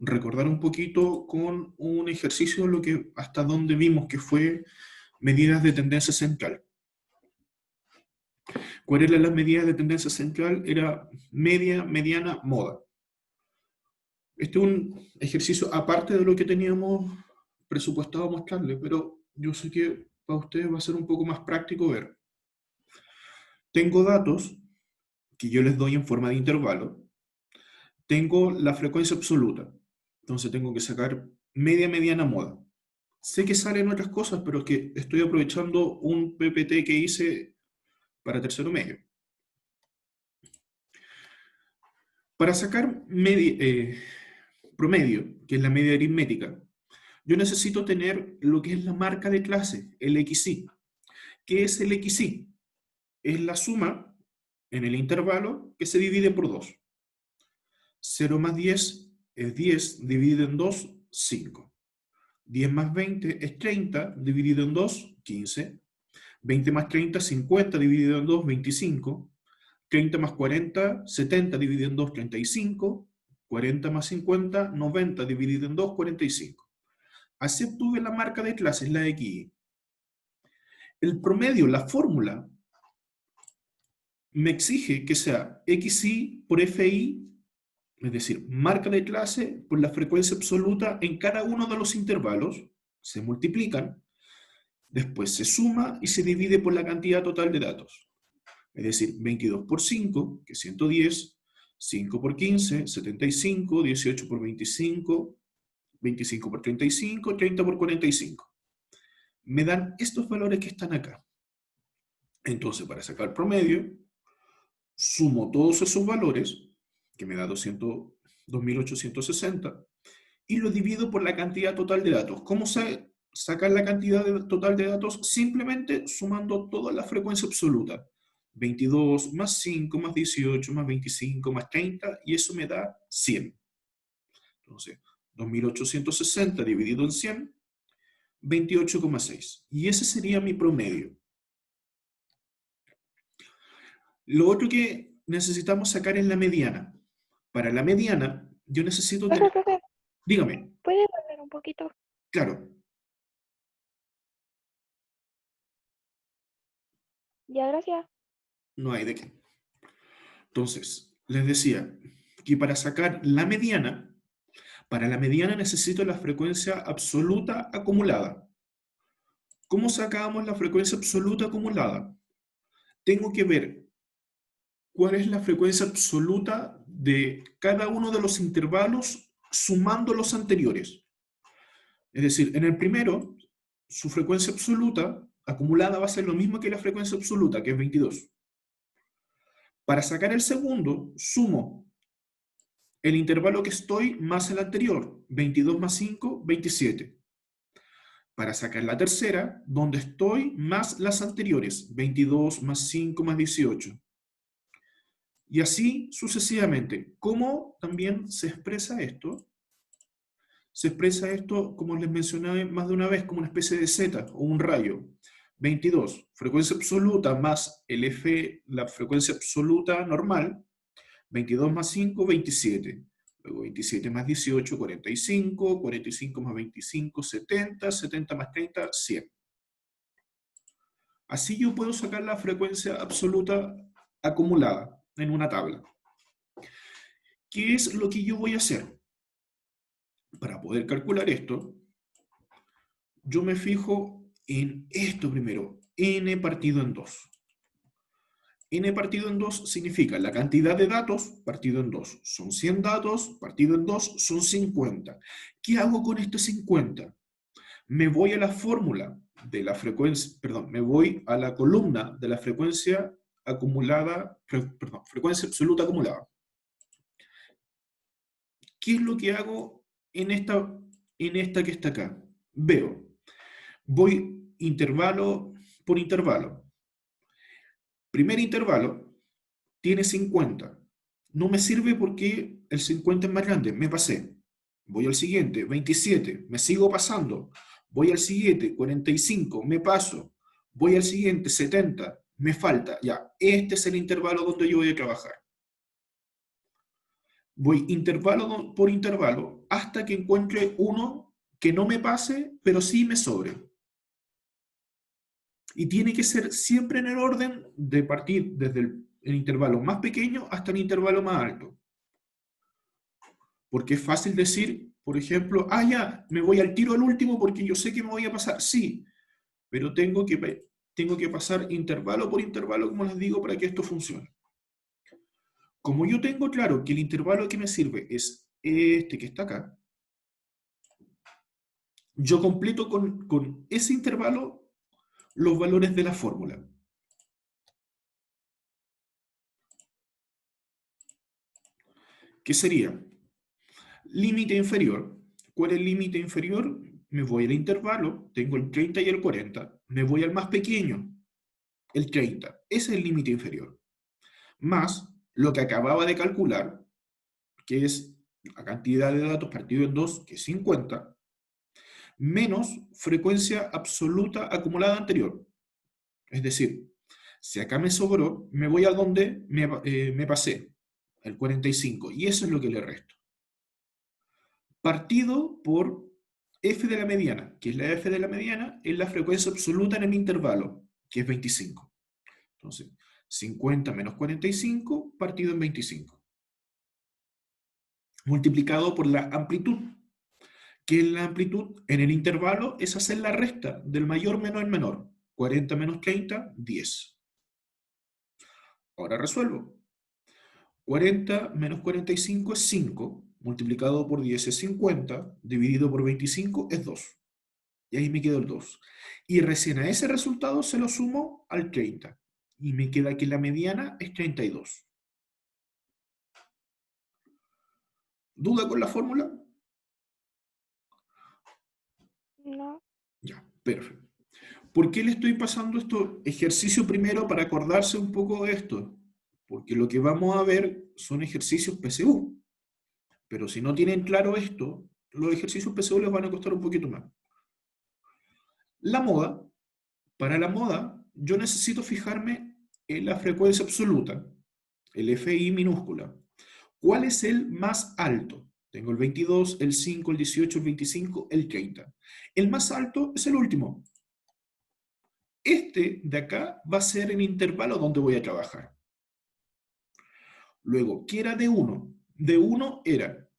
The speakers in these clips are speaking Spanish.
recordar un poquito con un ejercicio lo que hasta donde vimos que fue medidas de tendencia central. ¿Cuáles eran las medidas de tendencia central? Era media, mediana, moda. Este es un ejercicio aparte de lo que teníamos presupuestado mostrarle, pero yo sé que para ustedes va a ser un poco más práctico ver. Tengo datos que yo les doy en forma de intervalo. Tengo la frecuencia absoluta. Entonces tengo que sacar media, mediana, moda. Sé que salen otras cosas, pero es que estoy aprovechando un PPT que hice para tercero medio. Para sacar promedio, que es la media aritmética, yo necesito tener lo que es la marca de clase, el XY. ¿Qué es el XY? Es la suma en el intervalo que se divide por 2. 0 más 10 es 10, dividido en 2, 5. 10 más 20 es 30, dividido en 2, 15. 20 más 30, 50, dividido en 2, 25. 30 más 40, 70, dividido en 2, 35. 40 más 50, 90, dividido en 2, 45. Así obtuve la marca de clases, la XY. El promedio, la fórmula, me exige que sea XY por FI, es decir, marca de clase por la frecuencia absoluta en cada uno de los intervalos, se multiplican, después se suma y se divide por la cantidad total de datos. Es decir, 22 por 5, que es 110, 5 por 15, 75, 18 por 25, 25 por 35, 30 por 45. Me dan estos valores que están acá. Entonces, para sacar promedio, sumo todos esos valores, que me da 2.860, y lo divido por la cantidad total de datos. ¿Cómo sacar la cantidad total de datos? Simplemente sumando toda la frecuencia absoluta. 22 más 5 más 18 más 25 más 30, y eso me da 100. Entonces, 2.860 dividido en 100, 28,6. Y ese sería mi promedio. Lo otro que necesitamos sacar es la mediana. Para la mediana, yo necesito tener... Profe, Dígame. ¿puede volver un poquito? Claro. Ya, gracias. No hay de qué. Entonces, les decía que para sacar la mediana, para la mediana necesito la frecuencia absoluta acumulada. ¿Cómo sacamos la frecuencia absoluta acumulada? Tengo que ver cuál es la frecuencia absoluta de cada uno de los intervalos sumando los anteriores. Es decir, en el primero, su frecuencia absoluta acumulada va a ser lo mismo que la frecuencia absoluta, que es 22. Para sacar el segundo, sumo el intervalo que estoy más el anterior, 22 más 5, 27. Para sacar la tercera, donde estoy más las anteriores, 22 más 5 más 18. Y así sucesivamente. ¿Cómo también se expresa esto? Se expresa esto, como les mencioné más de una vez, como una especie de Z o un rayo. 22, frecuencia absoluta más el F, la frecuencia absoluta normal. 22 más 5, 27. Luego 27 más 18, 45. 45 más 25, 70. 70 más 30, 100. Así yo puedo sacar la frecuencia absoluta acumulada en una tabla. ¿Qué es lo que yo voy a hacer? Para poder calcular esto, yo me fijo en esto primero, n partido en 2. N partido en 2 significa la cantidad de datos partido en 2. Son 100 datos, partido en 2 son 50. ¿Qué hago con este 50? Me voy a la fórmula de la frecuencia, perdón, me voy a la columna de la frecuencia acumulada, perdón, frecuencia absoluta acumulada. ¿Qué es lo que hago en esta que está acá? Veo, voy intervalo por intervalo. Primer intervalo tiene 50. No me sirve porque el 50 es más grande, me pasé. Voy al siguiente, 27, me sigo pasando. Voy al siguiente, 45, me paso. Voy al siguiente, 70, me falta. Ya, este es el intervalo donde yo voy a trabajar. Voy intervalo por intervalo hasta que encuentre uno que no me pase, pero sí me sobre. Y tiene que ser siempre en el orden de partir desde el intervalo más pequeño hasta el intervalo más alto. Porque es fácil decir, por ejemplo, ya, me voy al tiro al último porque yo sé que me voy a pasar. Sí, pero tengo que pasar intervalo por intervalo, como les digo, para que esto funcione. Como yo tengo claro que el intervalo que me sirve es este que está acá, yo completo con ese intervalo los valores de la fórmula. ¿Qué sería? Límite inferior. ¿Cuál es el límite inferior? Me voy al intervalo, tengo el 30 y el 40, me voy al más pequeño, el 30. Ese es el límite inferior. Más lo que acababa de calcular, que es la cantidad de datos partido en 2, que es 50, menos frecuencia absoluta acumulada anterior. Es decir, si acá me sobró, me voy a donde me pasé, el 45, y eso es lo que le resto. Partido por f de la mediana, que es la f de la mediana, es la frecuencia absoluta en el intervalo, que es 25. Entonces, 50 menos 45 partido en 25. Multiplicado por la amplitud, que la amplitud en el intervalo es hacer la resta del mayor menos el menor. 40 menos 30, 10. Ahora resuelvo. 40 menos 45 es 5, multiplicado por 10 es 50, dividido por 25 es 2. Y ahí me quedó el 2. Y recién a ese resultado se lo sumo al 30. Y me queda que la mediana es 32. ¿Duda con la fórmula? No. Ya, perfecto. ¿Por qué le estoy pasando esto ejercicio primero para acordarse un poco de esto? Porque lo que vamos a ver son ejercicios PSU. Pero si no tienen claro esto, los ejercicios PSU les van a costar un poquito más. La moda, para la moda, yo necesito fijarme en la frecuencia absoluta, el FI minúscula. ¿Cuál es el más alto? Tengo el 22, el 5, el 18, el 25, el 30. El más alto es el último. Este de acá va a ser el intervalo donde voy a trabajar. Luego, ¿qué era de 1? De 1 era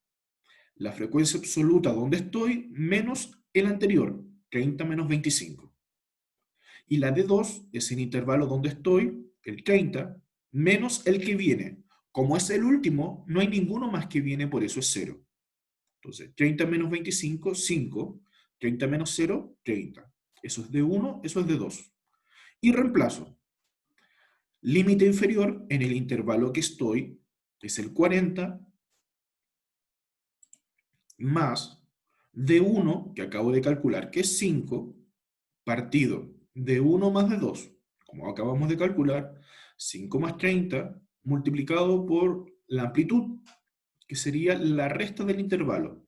la frecuencia absoluta donde estoy menos el anterior, 30 menos 25. Y la de 2 es el intervalo donde estoy, el 30, menos el que viene. Como es el último, no hay ninguno más que viene, por eso es 0. Entonces, 30 menos 25, 5. 30 menos 0, 30. Eso es de 1, eso es de 2. Y reemplazo. Límite inferior en el intervalo que estoy es el 40 más de 1, que acabo de calcular, que es 5, partido de 1 más de 2, como acabamos de calcular, 5 más 30, multiplicado por la amplitud, que sería la resta del intervalo.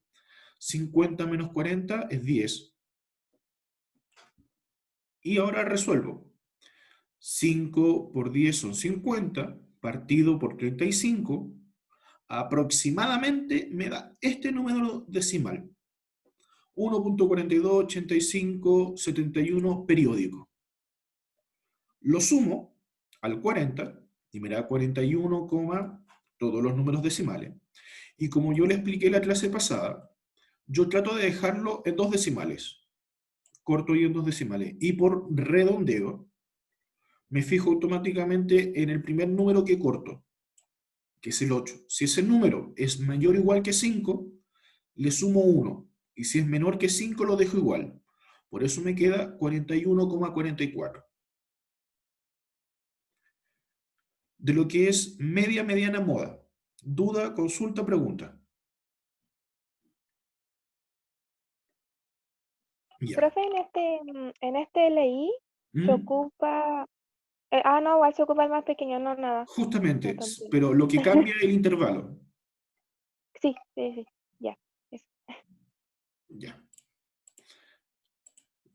50 menos 40 es 10. Y ahora resuelvo. 5 por 10 son 50, partido por 35, aproximadamente me da este número decimal. 1.428571 periódico. Lo sumo al 40 y me da 41, todos los números decimales. Y como yo le expliqué la clase pasada, yo trato de dejarlo en 2 decimales. Corto y en 2 decimales. Y por redondeo, me fijo automáticamente en el primer número que corto, que es el 8. Si ese número es mayor o igual que 5, le sumo 1. Y si es menor que 5, lo dejo igual. Por eso me queda 41,44. De lo que es media, mediana, moda. Duda, consulta, pregunta. Ya. Profe, en este LI se ¿Mm? ocupa. No, igual se ocupa el más pequeño, no, nada. No, Justamente, tranquilo. pero lo que cambia es el intervalo. Sí, sí, sí, ya. Eso. Ya.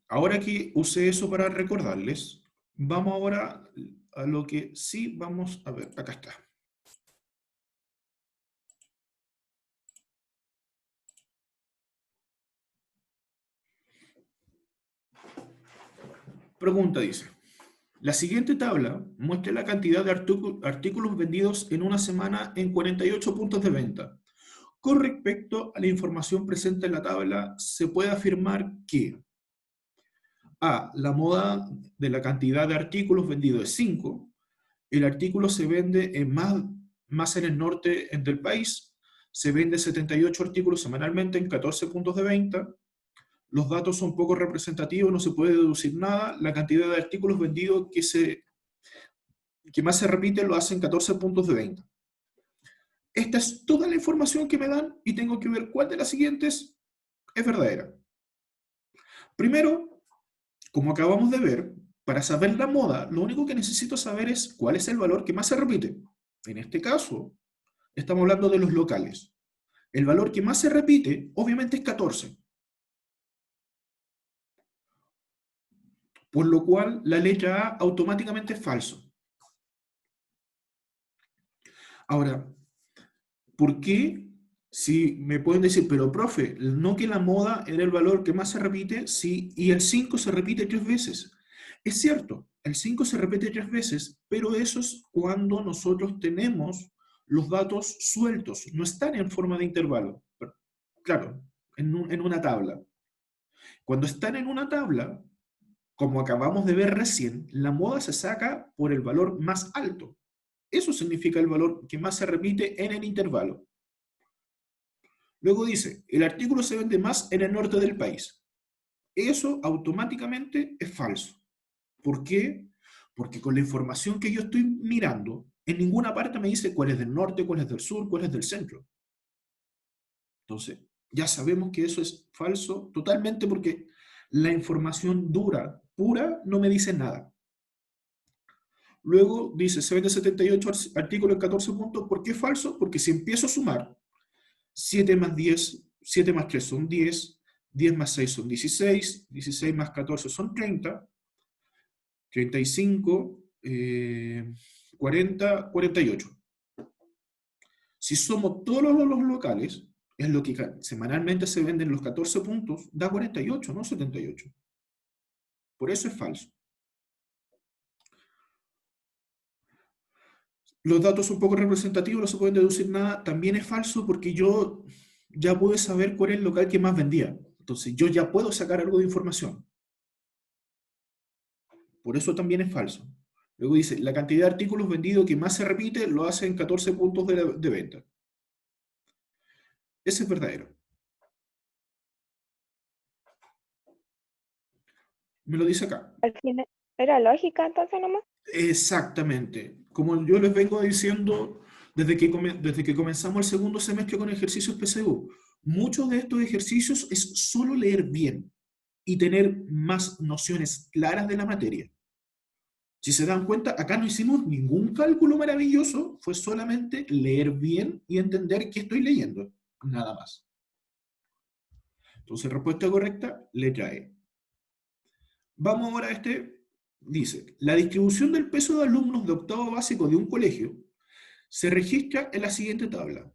Ahora que usé eso para recordarles, vamos ahora a lo que sí vamos a ver. Acá está. Pregunta dice, la siguiente tabla muestra la cantidad de artículos vendidos en una semana en 48 puntos de venta. Con respecto a la información presente en la tabla, se puede afirmar que A. La moda de la cantidad de artículos vendidos es 5. El artículo se vende más en el norte del país. Se vende 78 artículos semanalmente en 14 puntos de venta. Los datos son poco representativos, no se puede deducir nada. La cantidad de artículos vendidos que más se repite lo hacen 14 puntos de venta. Esta es toda la información que me dan y tengo que ver cuál de las siguientes es verdadera. Primero, como acabamos de ver, para saber la moda, lo único que necesito saber es cuál es el valor que más se repite. En este caso, estamos hablando de los locales. El valor que más se repite, obviamente, es 14. Por lo cual, la letra A automáticamente es falso. Ahora, ¿por qué? Si me pueden decir, pero profe, no que la moda era el valor que más se repite, sí, y el 5 se repite 3 veces. Es cierto, el 5 se repite 3 veces, pero eso es cuando nosotros tenemos los datos sueltos, no están en forma de intervalo. Claro, en una tabla. Cuando están en una tabla, como acabamos de ver recién, la moda se saca por el valor más alto. Eso significa el valor que más se repite en el intervalo. Luego dice, el artículo se vende más en el norte del país. Eso automáticamente es falso. ¿Por qué? Porque con la información que yo estoy mirando, en ninguna parte me dice cuál es del norte, cuál es del sur, cuál es del centro. Entonces, ya sabemos que eso es falso totalmente porque la información dura, pura, no me dice nada. Luego dice, se vende 78 artículos en 14 puntos. ¿Por qué es falso? Porque si empiezo a sumar 7 más 10, 7 más 3 son 10, 10 más 6 son 16, 16 más 14 son 30, 35, 40, 48. Si somos todos los locales, es lo que semanalmente se venden los 14 puntos, da 48, no 78. Por eso es falso. Los datos son poco representativos, no se pueden deducir nada. También es falso porque yo ya pude saber cuál es el local que más vendía. Entonces yo ya puedo sacar algo de información. Por eso también es falso. Luego dice, la cantidad de artículos vendidos que más se repite lo hace en 14 puntos de venta. Ese es verdadero. Me lo dice acá. Al final, era lógica entonces nomás. Exactamente. Como yo les vengo diciendo desde que comenzamos el segundo semestre con ejercicios PSU, muchos de estos ejercicios es solo leer bien y tener más nociones claras de la materia. Si se dan cuenta, acá no hicimos ningún cálculo maravilloso, fue solamente leer bien y entender qué estoy leyendo, nada más. Entonces, respuesta correcta, letra E. Vamos ahora a este, dice, la distribución del peso de alumnos de octavo básico de un colegio se registra en la siguiente tabla.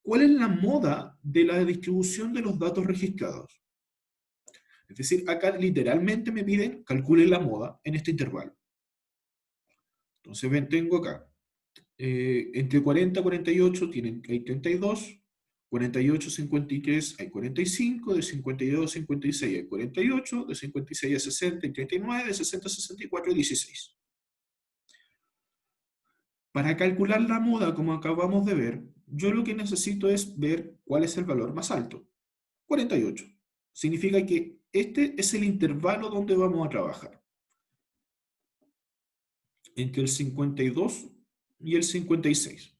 ¿Cuál es la moda de la distribución de los datos registrados? Es decir, acá literalmente me piden calcule la moda en este intervalo. Entonces, ven, tengo acá, entre 40 y 48 hay 32, 48 a 53 hay 45, de 52 a 56 hay 48, de 56 a 60 hay 39, de 60 a 64 hay 16. Para calcular la moda, como acabamos de ver, yo lo que necesito es ver cuál es el valor más alto. 48. Significa que este es el intervalo donde vamos a trabajar. Entre el 52 y el 56.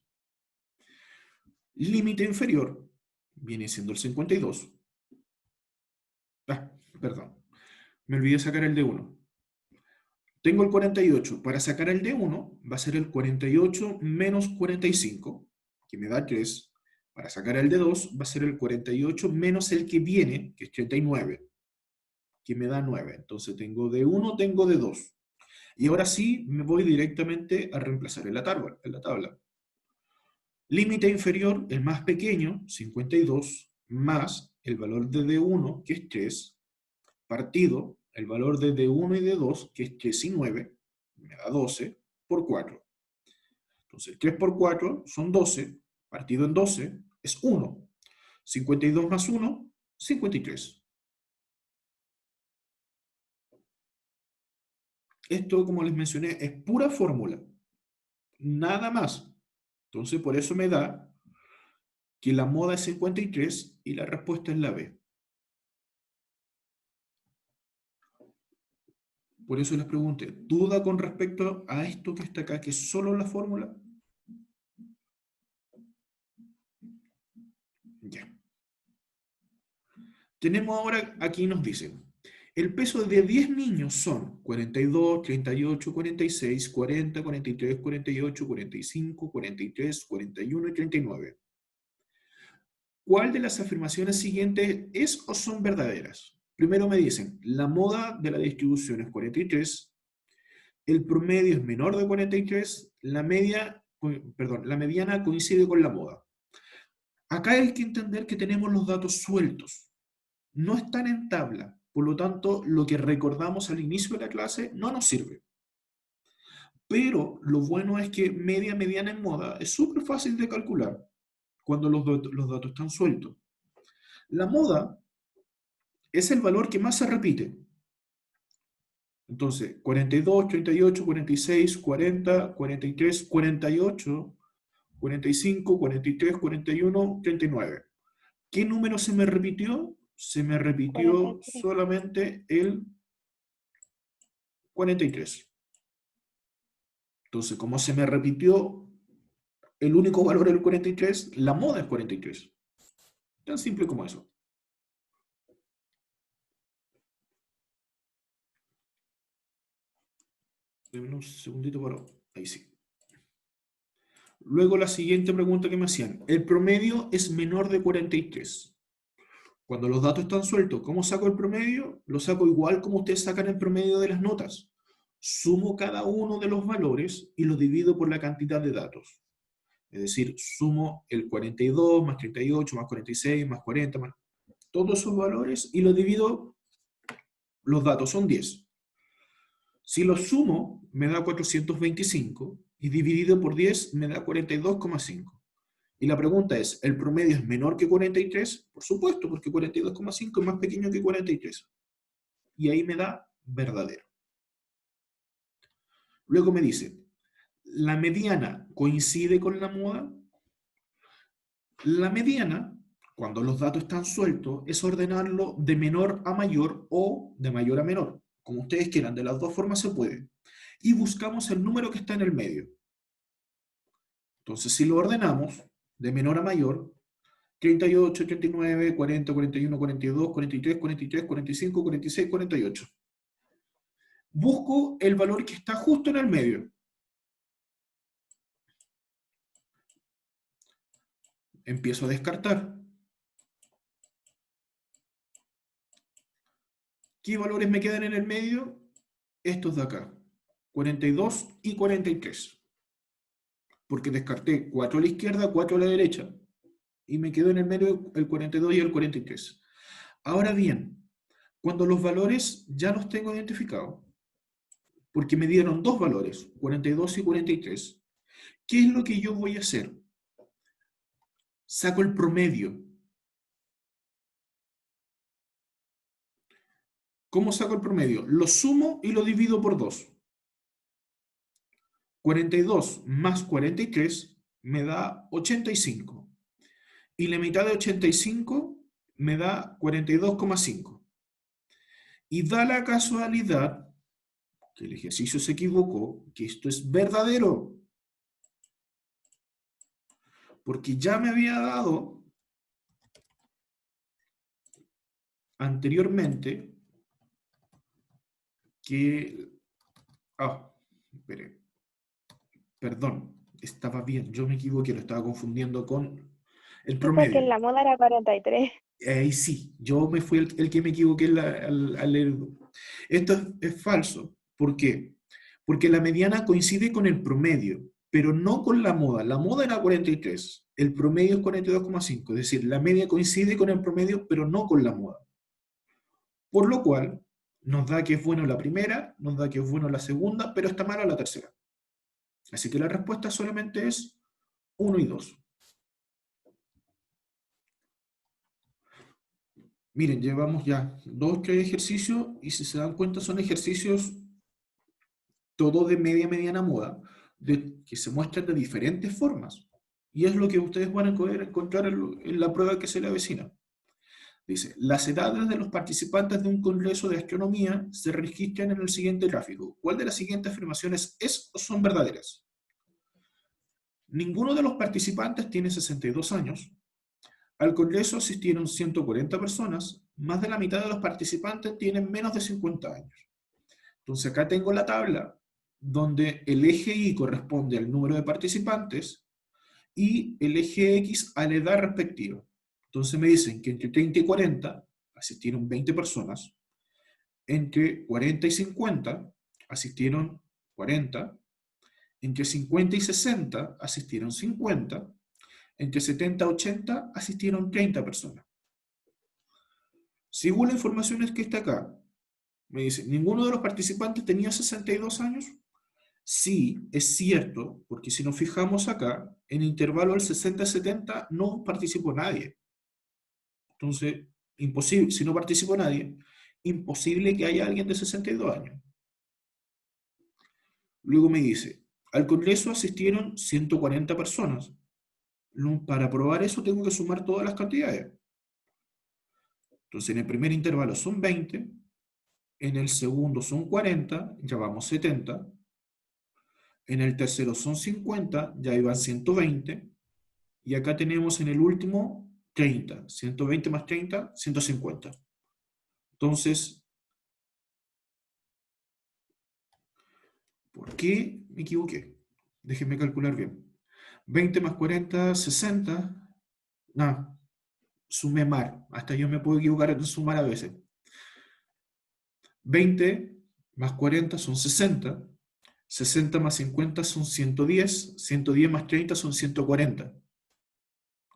Límite inferior viene siendo el 52. Perdón. Me olvidé sacar el de 1. Tengo el 48. Para sacar el de 1 va a ser el 48 menos 45, que me da 3. Para sacar el de 2 va a ser el 48 menos el que viene, que es 39, que me da 9. Entonces tengo de 1, tengo de 2. Y ahora sí me voy directamente a reemplazar en la tabla. Límite inferior, el más pequeño, 52, más el valor de D1, que es 3, partido el valor de D1 y D2, que es 3 y 9, me da 12 por 4. Entonces, 3 por 4 son 12, partido en 12 es 1. 52 más 1, 53. Esto, como les mencioné, es pura fórmula. Nada más. Entonces, por eso me da que la moda es 53 y la respuesta es la B. Por eso les pregunté, ¿duda con respecto a esto que está acá, que es solo la fórmula? Ya. Tenemos ahora, aquí nos dicen, el peso de 10 niños son 42, 38, 46, 40, 43, 48, 45, 43, 41 y 39. ¿Cuál de las afirmaciones siguientes es o son verdaderas? Primero me dicen, la moda de la distribución es 43, el promedio es menor de 43, la mediana coincide con la moda. Acá hay que entender que tenemos los datos sueltos, no están en tabla, por lo tanto, lo que recordamos al inicio de la clase no nos sirve. Pero lo bueno es que media, mediana en moda es súper fácil de calcular cuando los datos están sueltos. La moda es el valor que más se repite. Entonces, 42, 38, 46, 40, 43, 48, 45, 43, 41, 39. ¿Qué número se me repitió? Se me repitió 43. solamente el 43. Entonces, como se me repitió el único valor es el 43, la moda es 43. Tan simple como eso. Deme un segundito para... Ahí sí. Luego la siguiente pregunta que me hacían. El promedio es menor de 43. Cuando los datos están sueltos, ¿cómo saco el promedio? Lo saco igual como ustedes sacan el promedio de las notas. Sumo cada uno de los valores y lo divido por la cantidad de datos. Es decir, sumo el 42 más 38 más 46 más 40 más todos esos valores y lo divido, los datos son 10. Si los sumo, me da 425 y dividido por 10 me da 42,5. Y la pregunta es, ¿el promedio es menor que 43? Por supuesto, porque 42,5 es más pequeño que 43. Y ahí me da verdadero. Luego me dice, ¿la mediana coincide con la moda? La mediana, cuando los datos están sueltos, es ordenarlo de menor a mayor o de mayor a menor. Como ustedes quieran, de las dos formas se puede. Y buscamos el número que está en el medio. Entonces, si lo ordenamos de menor a mayor, 38, 39, 40, 41, 42, 43, 43, 45, 46, 48. Busco el valor que está justo en el medio. Empiezo a descartar. ¿Qué valores me quedan en el medio? Estos de acá, 42 y 43. Porque descarté 4 a la izquierda, 4 a la derecha. Y me quedó en el medio el 42 y el 43. Ahora bien, cuando los valores ya los tengo identificados, porque me dieron dos valores, 42 y 43, ¿qué es lo que yo voy a hacer? Saco el promedio. ¿Cómo saco el promedio? Lo sumo y lo divido por 2. 42 más 43 me da 85. Y la mitad de 85 me da 42,5. Y da la casualidad que el ejercicio se equivocó, que esto es verdadero. Porque ya me había dado anteriormente que... espere. Perdón, estaba bien, yo me equivoqué, lo estaba confundiendo con el Sí, porque en promedio. la moda era 43. Sí, yo me fui el que me equivoqué al leer. Esto es falso. ¿Por qué? Porque la mediana coincide con el promedio, pero no con la moda. La moda era 43, el promedio es 42,5, es decir, la media coincide con el promedio, pero no con la moda. Por lo cual, nos da que es bueno la primera, nos da que es bueno la segunda, pero está mala la tercera. Así que la respuesta solamente es 1 y 2. Miren, llevamos ya 2 ejercicios y si se dan cuenta son ejercicios todo de mediana moda, que se muestran de diferentes formas. Y es lo que ustedes van a poder encontrar en la prueba que se le avecina. Dice, las edades de los participantes de un congreso de astronomía se registran en el siguiente gráfico. ¿Cuál de las siguientes afirmaciones es o son verdaderas? Ninguno de los participantes tiene 62 años. Al congreso asistieron 140 personas. Más de la mitad de los participantes tienen menos de 50 años. Entonces acá tengo la tabla donde el eje Y corresponde al número de participantes y el eje X a la edad respectiva. Entonces me dicen que entre 30 y 40 asistieron 20 personas, entre 40 y 50 asistieron 40, entre 50 y 60 asistieron 50, entre 70 y 80 asistieron 30 personas. Según la información que está acá, me dice, ¿ninguno de los participantes tenía 62 años? Sí, es cierto, porque si nos fijamos acá, en el intervalo del 60-70 no participó nadie. Entonces, imposible, si no participó nadie, imposible que haya alguien de 62 años. Luego me dice, al congreso asistieron 140 personas. Para probar eso tengo que sumar todas las cantidades. Entonces, en el primer intervalo son 20, en el segundo son 40, ya vamos 70, en el tercero son 50, ya iban 120, y acá tenemos en el último 30, 120 más 30, 150. Entonces, ¿por qué me equivoqué? Déjenme calcular bien. 20 más 40, 60. No, sumé mal. Hasta yo me puedo equivocar en sumar a veces. 20 más 40 son 60. 60 más 50 son 110. 110 más 30 son 140.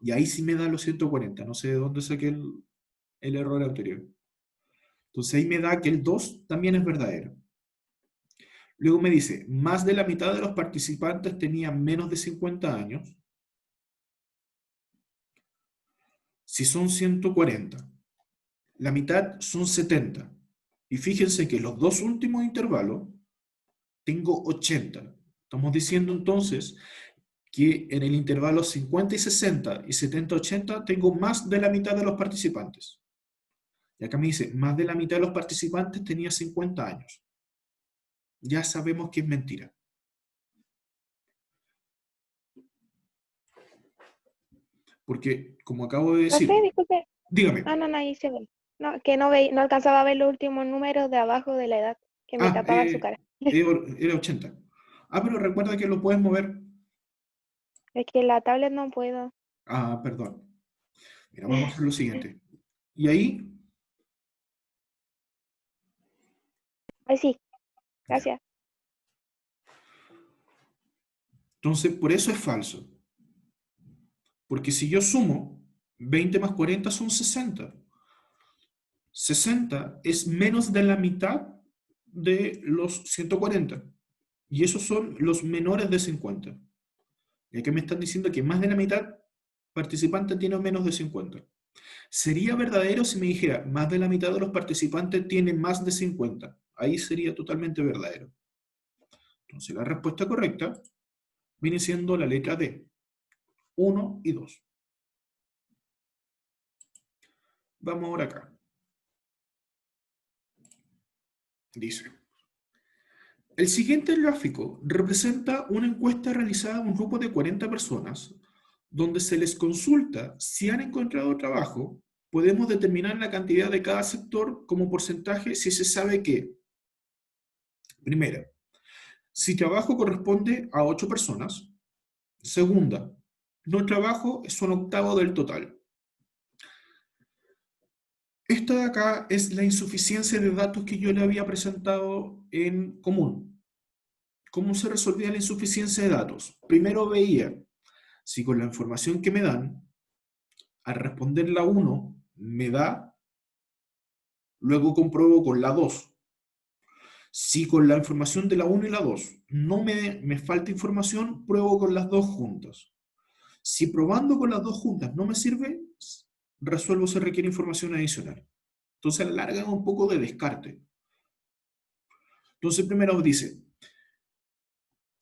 Y ahí sí me da los 140. No sé de dónde saqué el error anterior. Entonces ahí me da que el 2 también es verdadero. Luego me dice, más de la mitad de los participantes tenían menos de 50 años. Si son 140, la mitad son 70. Y fíjense que los dos últimos intervalos tengo 80. Estamos diciendo entonces que en el intervalo 50 y 60 y 70-80 tengo más de la mitad de los participantes. Y acá me dice, más de la mitad de los participantes tenía 50 años. Ya sabemos que es mentira. Porque, como acabo de decir, Profe, disculpe. dígame. Ah, no, no, ahí se ve. No, que no alcanzaba a ver los últimos números de abajo de la edad, que me Ah, tapaba su cara. era 80. Ah, pero recuerda que lo puedes mover. Es que la tablet no puedo. Ah, perdón. Mira, vamos a hacer lo siguiente. Y ahí, Ay, sí, ya. gracias. Entonces, por eso es falso. Porque si yo sumo, 20 más 40 son 60. 60 es menos de la mitad de los 140. Y esos son los menores de 50. Y aquí me están diciendo que más de la mitad participantes tienen menos de 50. Sería verdadero si me dijera, más de la mitad de los participantes tienen más de 50. Ahí sería totalmente verdadero. Entonces la respuesta correcta viene siendo la letra D, 1 y 2. Vamos ahora acá. Dice, el siguiente gráfico representa una encuesta realizada a un grupo de 40 personas, donde se les consulta si han encontrado trabajo. Podemos determinar la cantidad de cada sector como porcentaje si se sabe que, primera, si trabajo corresponde a 8 personas. Segunda, no trabajo es un octavo del total. Esta de acá es la insuficiencia de datos que yo le había presentado en común. ¿Cómo se resolvía la insuficiencia de datos? Primero veía si con la información que me dan, al responder la 1 me da, luego compruebo con la 2 Si con la información de la 1 y la 2 no me falta información, pruebo con las dos juntas. Si probando con las dos juntas no me sirve, resuelvo si requiere información adicional. Entonces, a la larga es un poco de descarte. Entonces, primero dice,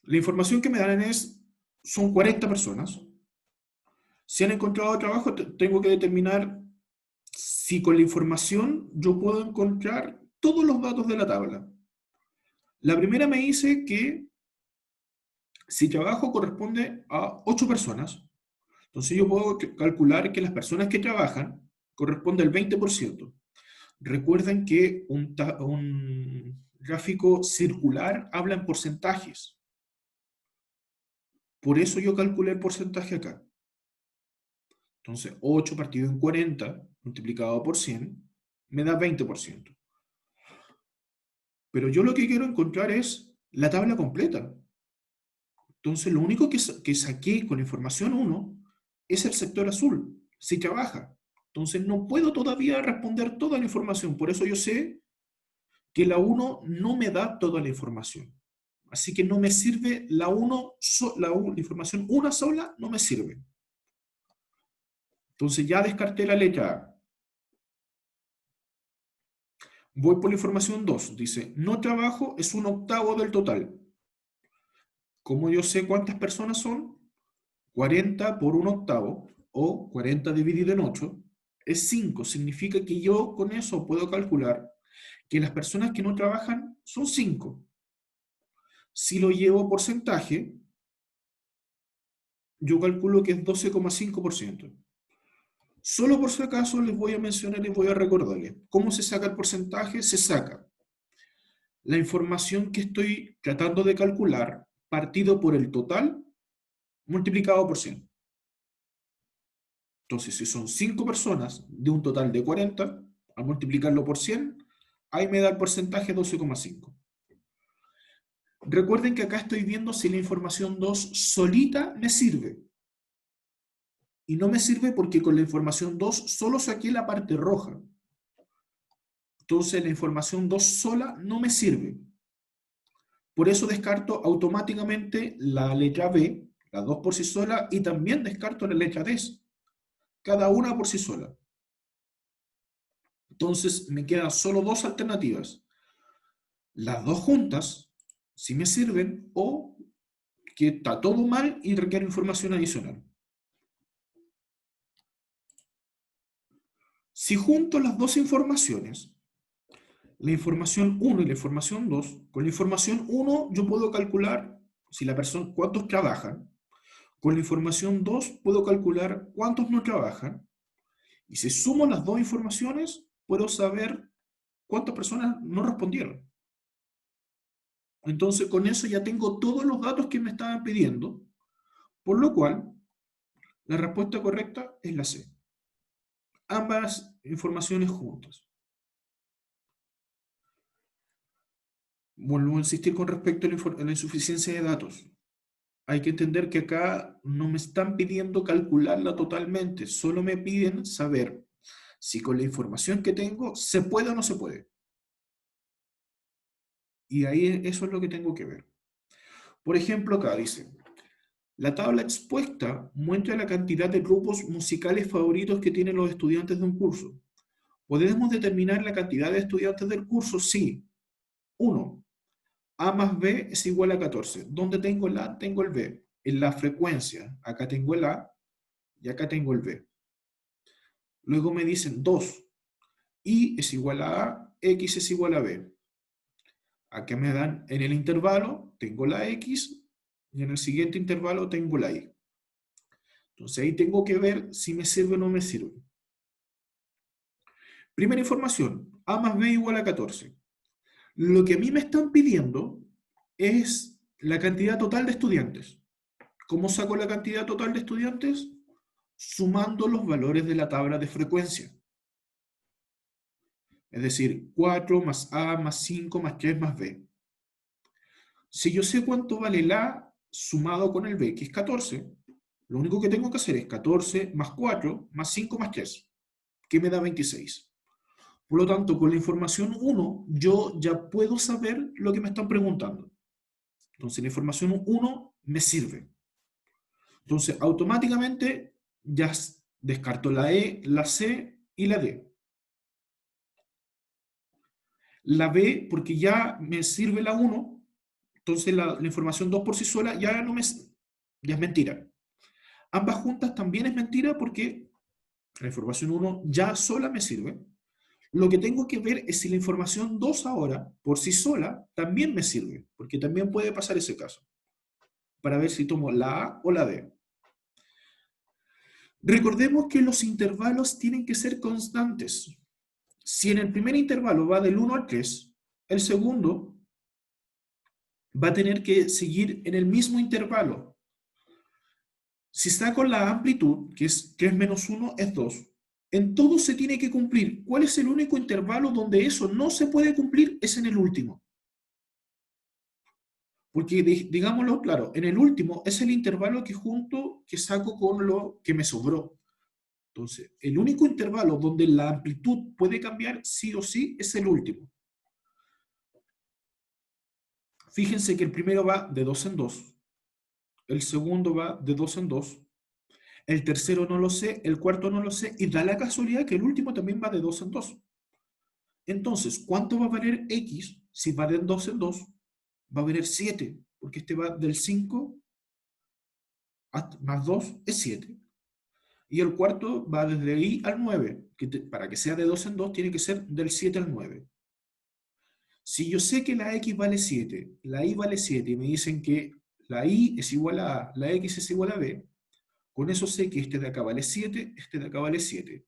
la información que me dan son 40 personas. Si han encontrado trabajo, tengo que determinar si con la información yo puedo encontrar todos los datos de la tabla. La primera me dice que si trabajo corresponde a 8 personas, entonces yo puedo calcular que las personas que trabajan corresponde al 20%. Recuerden que un gráfico circular habla en porcentajes. Por eso yo calculé el porcentaje acá. Entonces, 8 partido en 40 multiplicado por 100 me da 20%. Pero yo lo que quiero encontrar es la tabla completa. Entonces, lo único que saqué con información 1 es el sector azul, si trabaja. Entonces, no puedo todavía responder toda la información. Por eso yo sé que la 1 no me da toda la información. Así que no me sirve la información una sola, no me sirve. Entonces, ya descarté la letra A. Voy por la información 2. Dice, no trabajo es 1/8 del total. ¿Cómo yo sé cuántas personas son? 40 por 1/8, o 40 dividido en 8, es 5. Significa que yo con eso puedo calcular que las personas que no trabajan son 5. Si lo llevo a porcentaje, yo calculo que es 12,5%. Solo por si acaso les voy a mencionar y les voy a recordarles. ¿Cómo se saca el porcentaje? Se saca la información que estoy tratando de calcular partido por el total multiplicado por 100. Entonces, si son 5 personas de un total de 40, al multiplicarlo por 100, ahí me da el porcentaje 12,5. Recuerden que acá estoy viendo si la información 2 solita me sirve. Y no me sirve porque con la información 2 solo saqué la parte roja. Entonces la información 2 sola no me sirve. Por eso descarto automáticamente la letra B, la 2 por sí sola, y también descarto la letra D, cada una por sí sola. Entonces me quedan solo dos alternativas. Las dos juntas, si me sirven, o que está todo mal y requiere información adicional. Si junto las dos informaciones, la información 1 y la información 2, con la información 1 yo puedo calcular si la persona, cuántos trabajan. Con la información 2 puedo calcular cuántos no trabajan. Y si sumo las dos informaciones, puedo saber cuántas personas no respondieron. Entonces, con eso ya tengo todos los datos que me estaban pidiendo, por lo cual la respuesta correcta es la C. Ambas informaciones juntas. Vuelvo a insistir con respecto a la insuficiencia de datos. Hay que entender que acá no me están pidiendo calcularla totalmente, solo me piden saber si con la información que tengo se puede o no se puede. Y ahí eso es lo que tengo que ver. Por ejemplo, acá dice, la tabla expuesta muestra la cantidad de grupos musicales favoritos que tienen los estudiantes de un curso. ¿Podemos determinar la cantidad de estudiantes del curso? Sí. 1. A más B es igual a 14. ¿Dónde tengo el A? Tengo el B. En la frecuencia. Acá tengo el A y acá tengo el B. Luego me dicen 2. Y es igual a A, X es igual a B. Acá me dan en el intervalo, tengo la X, y en el siguiente intervalo tengo la Y. Entonces ahí tengo que ver si me sirve o no me sirve. Primera información, A más B igual a 14. Lo que a mí me están pidiendo es la cantidad total de estudiantes. ¿Cómo saco la cantidad total de estudiantes? Sumando los valores de la tabla de frecuencia. Es decir, 4 más A más 5 más 3 más B. Si yo sé cuánto vale el A sumado con el B, que es 14, lo único que tengo que hacer es 14 más 4 más 5 más 3, que me da 26. Por lo tanto, con la información 1, yo ya puedo saber lo que me están preguntando. Entonces, la información 1 me sirve. Entonces, automáticamente ya descarto la E, la C y la D. La B, porque ya me sirve la 1, entonces la información 2 por sí sola ya no me, ya es mentira. Ambas juntas también es mentira porque la información 1 ya sola me sirve. Lo que tengo que ver es si la información 2 ahora, por sí sola, también me sirve, porque también puede pasar ese caso, para ver si tomo la A o la D. Recordemos que los intervalos tienen que ser constantes. Si en el primer intervalo va del 1 al 3, el segundo va a tener que seguir en el mismo intervalo. Si saco la amplitud, que es 3 menos 1 es 2, en todo se tiene que cumplir. ¿Cuál es el único intervalo donde eso no se puede cumplir? Es en el último. Porque, digámoslo claro, en el último es el intervalo que saco con lo que me sobró. Entonces, el único intervalo donde la amplitud puede cambiar sí o sí es el último. Fíjense que el primero va de 2 en 2, el segundo va de 2 en 2, el tercero no lo sé, el cuarto no lo sé, y da la casualidad que el último también va de 2 en 2. Entonces, ¿cuánto va a valer x si va de 2 en 2? Va a valer 7, porque este va del 5 más 2 es 7. Y el cuarto va desde i al 9, que para que sea de 2 en 2 tiene que ser del 7 al 9. Si yo sé que la x vale 7, la y vale 7 y me dicen que la y es igual a a, la x es igual a b, con eso sé que este de acá vale 7, este de acá vale 7.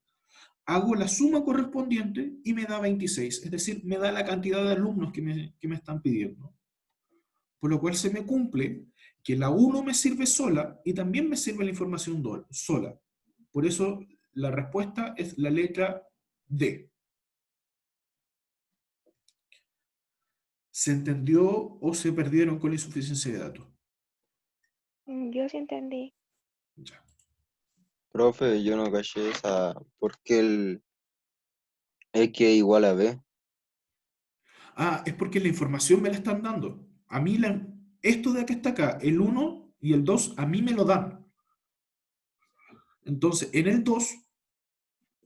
Hago la suma correspondiente y me da 26, es decir, me da la cantidad de alumnos que me están pidiendo. Por lo cual se me cumple que la 1 me sirve sola y también me sirve la información sola. Por eso la respuesta es la letra D. ¿Se entendió o se perdieron con la insuficiencia de datos? Yo sí entendí. Ya. Profe, yo no caché esa. ¿Por qué el X es igual a B? Ah, es porque la información me la están dando. A mí esto de acá está acá, el 1 y el 2, a mí me lo dan. Entonces, en el 2,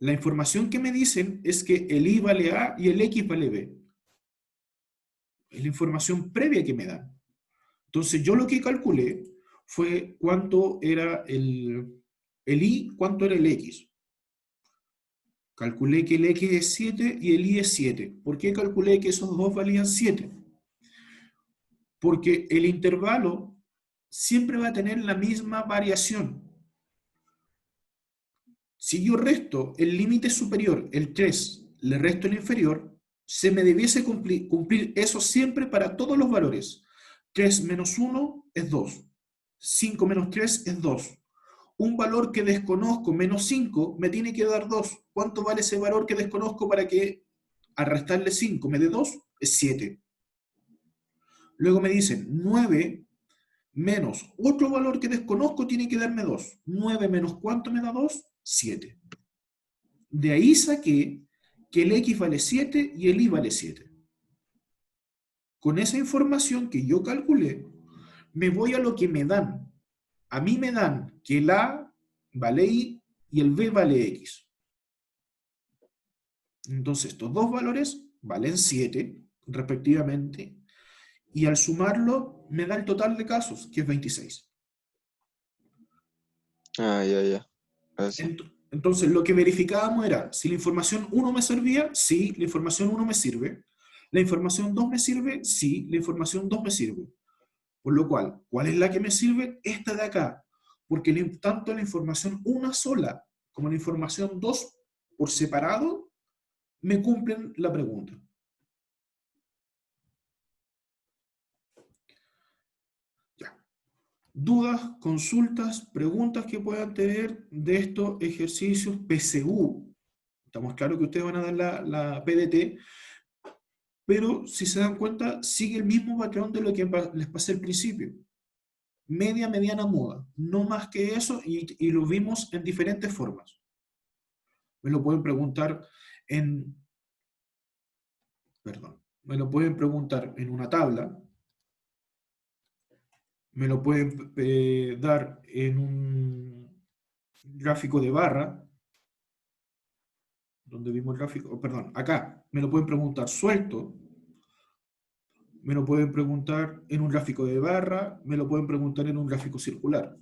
la información que me dicen es que el i vale A y el x vale B. Es la información previa que me dan. Entonces, yo lo que calculé fue cuánto era el i, cuánto era el x. Calculé que el x es 7 y el y es 7. ¿Por qué calculé que esos dos valían 7? Porque el intervalo siempre va a tener la misma variación. Si yo resto el límite superior, el 3, le resto el inferior, se me debiese cumplir eso siempre para todos los valores. 3 menos 1 es 2. 5 menos 3 es 2. Un valor que desconozco, menos 5, me tiene que dar 2. ¿Cuánto vale ese valor que desconozco para que al restarle 5 me dé 2? Es 7. Luego me dicen 9 menos otro valor que desconozco tiene que darme 2. 9 menos ¿cuánto me da 2? 7. De ahí saqué que el x vale 7 y el y vale 7. Con esa información que yo calculé, me voy a lo que me dan. A mí me dan que el a vale y el b vale x. Entonces, estos dos valores valen 7, respectivamente, y al sumarlo me da el total de casos, que es 26. Ah, ya. Gracias. Entonces, lo que verificábamos era si la información 1 me servía, sí, la información 1 me sirve. La información 2 me sirve, sí, la información 2 me sirve. Por lo cual, ¿cuál es la que me sirve? Esta de acá. Porque tanto la información 1 sola como la información 2 por separado me cumplen la pregunta. Ya. Dudas, consultas, preguntas que puedan tener de estos ejercicios PSU. Estamos claros que ustedes van a dar la PDT, pero si se dan cuenta, sigue el mismo patrón de lo que les pasé al principio. Media, mediana, moda. No más que eso, y lo vimos en diferentes formas. Me lo pueden preguntar en perdón, me lo pueden preguntar en una tabla, me lo pueden dar en un gráfico de barra, donde vimos el gráfico, perdón, acá, me lo pueden preguntar suelto, me lo pueden preguntar en un gráfico de barra, me lo pueden preguntar en un gráfico circular.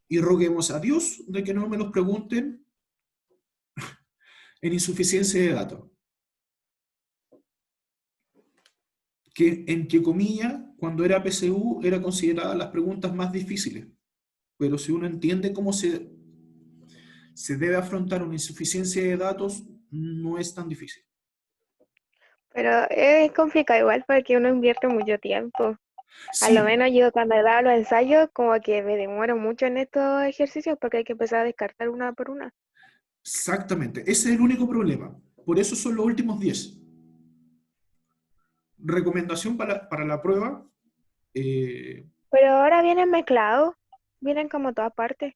Y roguemos a Dios de que no me los pregunten en insuficiencia de datos. Que, entre comillas, cuando era PSU, era considerada las preguntas más difíciles. Pero si uno entiende cómo se debe afrontar una insuficiencia de datos, no es tan difícil. Pero es complicado igual porque uno invierte mucho tiempo. A lo Sí, menos yo cuando daba los ensayos como que me demoro mucho en estos ejercicios porque hay que empezar a descartar una por una. exactamente. Ese es el único problema. Por eso son los últimos 10. Recomendación para la prueba. eh, Pero ahora vienen mezclados, vienen como todas partes.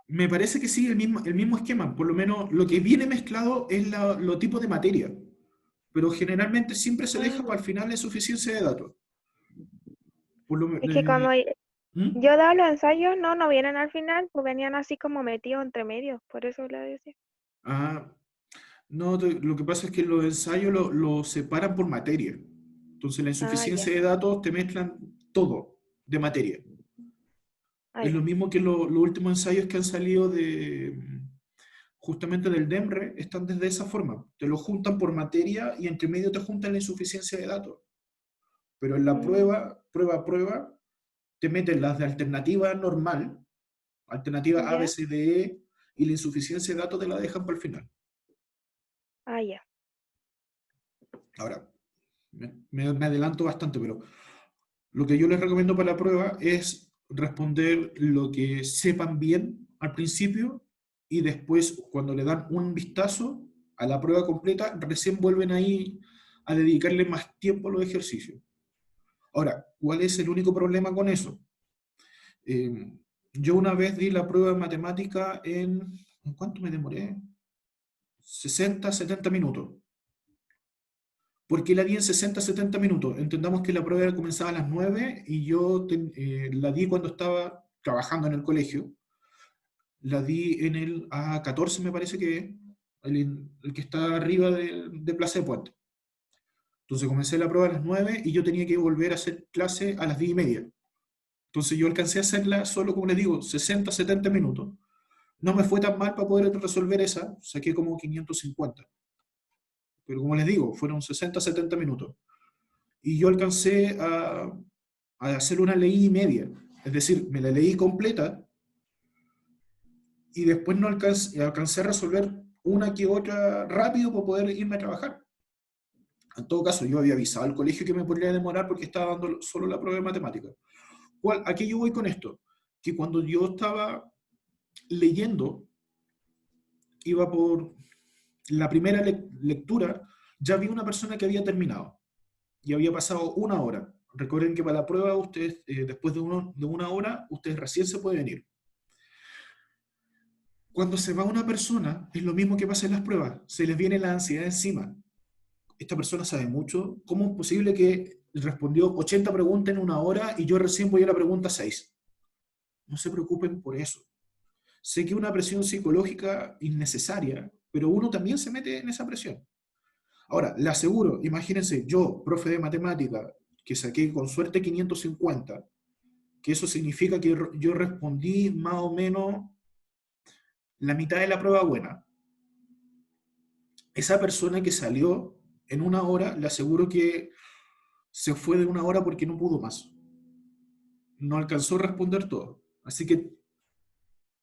Me parece que sí, el mismo esquema. Por lo menos lo que viene mezclado es los tipos de materia. Pero generalmente siempre se deja para Mm, el final la suficiencia de datos. Por lo, Es que como ¿Mm? yo daba los ensayos, no vienen al final, pues venían así como metidos entre medios, por eso le decía. Ah, no, lo que pasa es que los ensayos lo separan por materia. Entonces la Ah, ya, insuficiencia de datos te mezclan todo de materia. ah, Es lo ya. mismo que los últimos ensayos que han salido justamente del DEMRE, están desde esa forma. Te lo juntan por materia y entre medio te juntan la insuficiencia de datos. Pero en la Mm, prueba, te meten las de alternativa normal, alternativa A, B, ya, C, D, E, y la insuficiencia de datos te la dejan para el final. ah, ya. Ahora, me adelanto bastante, pero lo que yo les recomiendo para la prueba es responder lo que sepan bien al principio y después, cuando le dan un vistazo a la prueba completa, recién vuelven ahí a dedicarle más tiempo a los ejercicios. Ahora, ¿cuál es el único problema con eso? Eh, yo una vez di la prueba de matemática ¿en cuánto me demoré? 60, 70 minutos. ¿Por qué la di en 60, 70 minutos? Entendamos que la prueba comenzaba a las 9 y yo la di cuando estaba trabajando en el colegio. La di en el A14, me parece que es, el que está arriba de Plaza de Puente. Entonces comencé la prueba a las 9 y yo tenía que volver a hacer clase a las 10:30. Entonces yo alcancé a hacerla solo, como les digo, 60, 70 minutos. No me fue tan mal para poder resolver esa, saqué como 550. Pero como les digo, fueron 60, 70 minutos. Y yo alcancé a hacer una ley y media. Es decir, me la leí completa y después no alcancé a resolver una que otra rápido para poder irme a trabajar. En todo caso, yo había avisado al colegio que me podría demorar porque estaba dando solo la prueba de matemáticas. ¿A qué yo voy con esto? Que cuando yo estaba leyendo, iba por la primera lectura, ya vi una persona que había terminado y había pasado una hora. Recuerden que para la prueba, ustedes, después de una hora, ustedes recién se pueden ir. Cuando se va una persona, es lo mismo que pasa en las pruebas, se les viene la ansiedad encima. Esta persona sabe mucho, ¿cómo es posible que respondió 80 preguntas en una hora y yo recién voy a la pregunta 6? No se preocupen por eso. Sé que es una presión psicológica innecesaria, pero uno también se mete en esa presión. Ahora, le aseguro, imagínense, yo, profe de matemática, que saqué con suerte 550, que eso significa que yo respondí más o menos la mitad de la prueba buena. Esa persona que salió en una hora, le aseguro que se fue de una hora porque no pudo más. No alcanzó a responder todo. Así que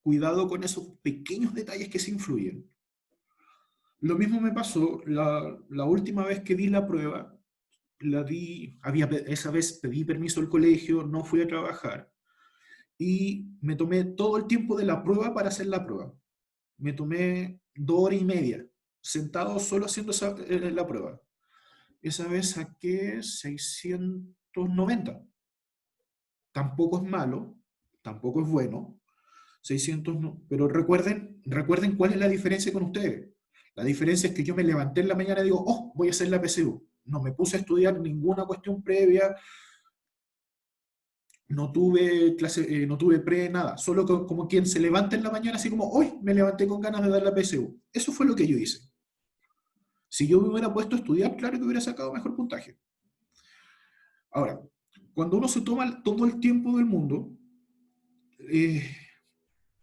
cuidado con esos pequeños detalles que se influyen. Lo mismo me pasó la última vez que di la prueba, esa vez pedí permiso al colegio, no fui a trabajar y me tomé todo el tiempo de la prueba para hacer la prueba. Me tomé 2 horas y media, sentado solo haciendo la prueba. Esa vez saqué 690. Tampoco es malo, tampoco es bueno. 600 no, pero recuerden cuál es la diferencia con ustedes. La diferencia es que yo me levanté en la mañana y digo, oh, voy a hacer la PSU. No me puse a estudiar ninguna cuestión previa, no tuve clase, no tuve pre, nada. Solo como quien se levanta en la mañana así como, hoy me levanté con ganas de dar la PSU. Eso fue lo que yo hice. Si yo me hubiera puesto a estudiar, claro que hubiera sacado mejor puntaje. Ahora, cuando uno se toma todo el tiempo del mundo, eh,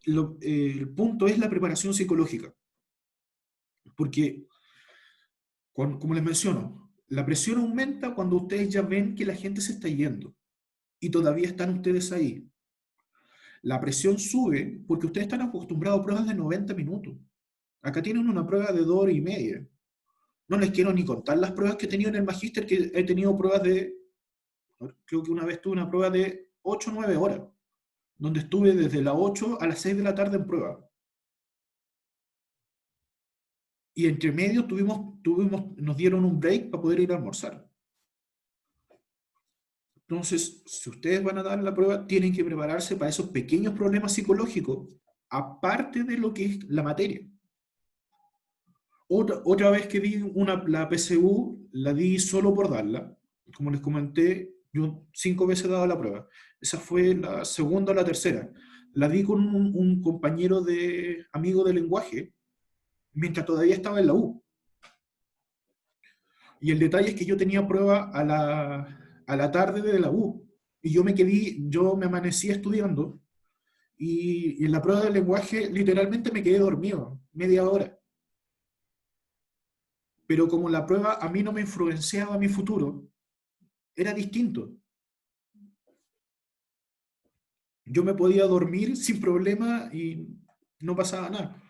el punto es la preparación psicológica. Porque, como les menciono, la presión aumenta cuando ustedes ya ven que la gente se está yendo y todavía están ustedes ahí. La presión sube porque ustedes están acostumbrados a pruebas de 90 minutos. Acá tienen una prueba de 2 horas y media. No les quiero ni contar las pruebas que he tenido en el magíster, que he tenido pruebas de, creo que una vez tuve una prueba de 8 o 9 horas, donde estuve desde las 8 a las 6 de la tarde en prueba. Y entre medio nos dieron un break para poder ir a almorzar. Entonces, si ustedes van a dar la prueba, tienen que prepararse para esos pequeños problemas psicológicos, aparte de lo que es la materia. Otra vez que di la PSU, la di solo por darla. Como les comenté, yo 5 veces he dado la prueba. Esa fue la segunda o la tercera. La di con un compañero amigo de lenguaje, mientras todavía estaba en la U. Y el detalle es que yo tenía prueba a la tarde de la U. Y yo me amanecí estudiando. Y en la prueba de lenguaje literalmente me quedé dormido, media hora. Pero como la prueba a mí no me influenciaba mi futuro, era distinto. Yo me podía dormir sin problema y no pasaba nada.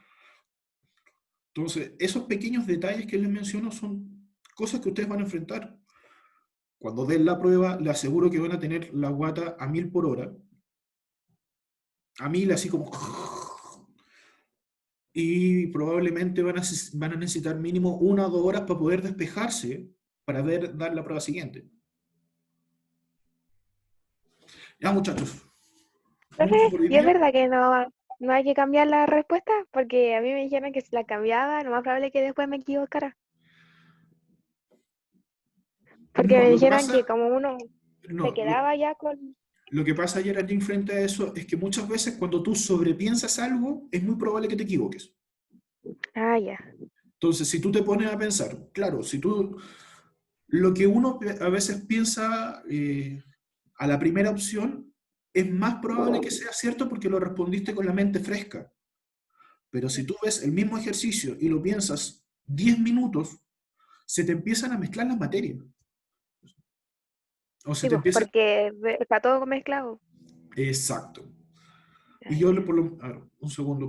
Entonces, esos pequeños detalles que les menciono son cosas que ustedes van a enfrentar. Cuando den la prueba, les aseguro que van a tener la guata a 1000 por hora. A 1000 así como... Y probablemente van a necesitar mínimo 1 o 2 horas para poder despejarse para dar la prueba siguiente. Ya, muchachos. Profe, Mucho por hoy ¿y es día. verdad que no hay que cambiar la respuesta? Porque a mí me dijeron que si la cambiaba, lo más probable es que después me equivocara. Porque No, me lo que dijeron que pasa, como uno se no, quedaba ya con... lo que pasa ayer allí frente a eso es que muchas veces cuando tú sobrepiensas algo, es muy probable que te equivoques. Ah, ya. Entonces, si tú te pones a pensar, claro, lo que uno a veces piensa a la primera opción, es más probable que sea cierto porque lo respondiste con la mente fresca. Pero si tú ves el mismo ejercicio y lo piensas 10 minutos, se te empiezan a mezclar las materias. O se Sí, te pues, empieza... porque está todo mezclado. Exacto. Ah, Y yo, ya. a ver, un segundo,